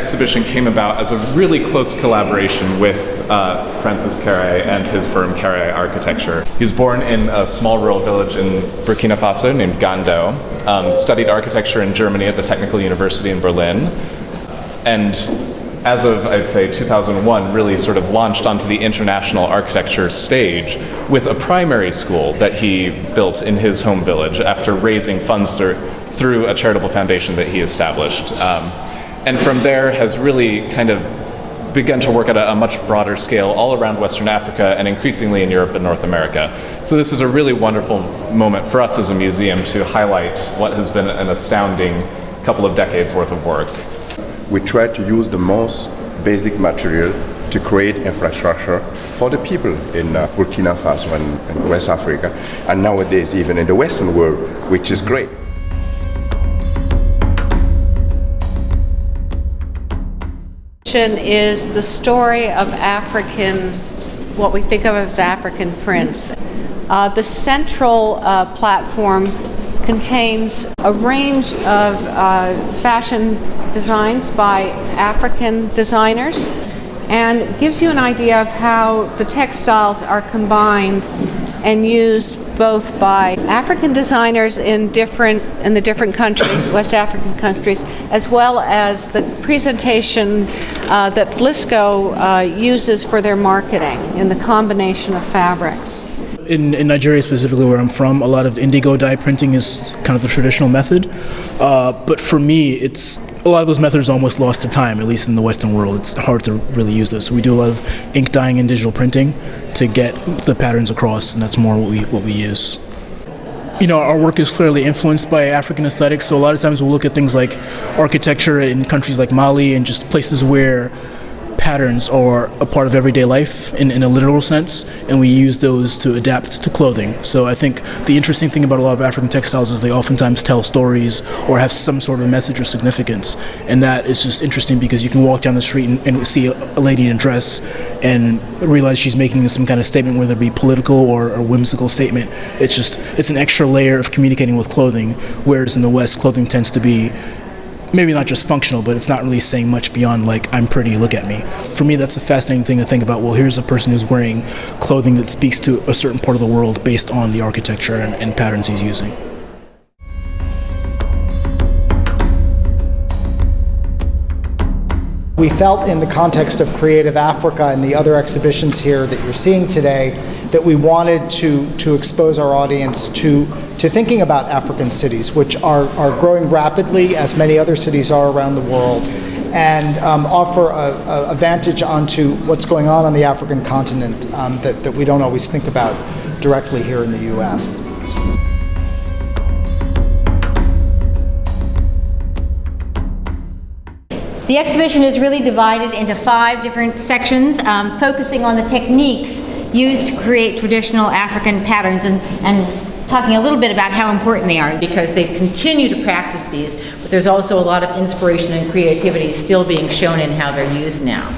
exhibition came about as a really close collaboration with Francis Kéré and his firm Kéré Architecture. He was born in a small rural village in Burkina Faso named Gando, studied architecture in Germany at the Technical University in Berlin, and as of, I'd say, 2001, really sort of launched onto the international architecture stage with a primary school that he built in his home village after raising funds through a charitable foundation that he established. And from there has really kind of begun to work at a much broader scale all around Western Africa and increasingly in Europe and North America. So this is a really wonderful moment for us as a museum to highlight what has been an astounding couple of decades worth of work. We try to use the most basic material to create infrastructure for the people in Burkina Faso and West Africa, and nowadays even in the Western world, which is great. Is the story of African, what we think of as African prints. The central platform contains a range of fashion designs by African designers and gives you an idea of how the textiles are combined and used both by African designers in the different countries, West African countries, as well as the presentation that Vlisco uses for their marketing in the combination of fabrics. In Nigeria specifically, where I'm from, a lot of indigo dye printing is kind of the traditional method. But for me, a lot of those methods are almost lost to time, at least in the Western world. It's hard to really use this. So we do a lot of ink dyeing and digital printing to get the patterns across, and that's more what we use. You know, our work is clearly influenced by African aesthetics, so a lot of times we'll look at things like architecture in countries like Mali and just places where patterns are a part of everyday life in a literal sense, and we use those to adapt to clothing. So I think the interesting thing about a lot of African textiles is they oftentimes tell stories or have some sort of message or significance, and that is just interesting because you can walk down the street and see a lady in a dress and realize she's making some kind of statement, whether it be political or a whimsical statement. It's an extra layer of communicating with clothing, whereas in the West, clothing tends to be maybe not just functional, but it's not really saying much beyond like, I'm pretty, look at me. For me, that's a fascinating thing to think about. Well, here's a person who's wearing clothing that speaks to a certain part of the world based on the architecture and patterns he's using. We felt in the context of Creative Africa and the other exhibitions here that you're seeing today that we wanted to expose our audience to thinking about African cities, which are growing rapidly, as many other cities are around the world, and offer a vantage onto what's going on the African continent that we don't always think about directly here in the U.S. The exhibition is really divided into 5 different sections, focusing on the techniques used to create traditional African patterns and talking a little bit about how important they are, because they continue to practice these, but there's also a lot of inspiration and creativity still being shown in how they're used now.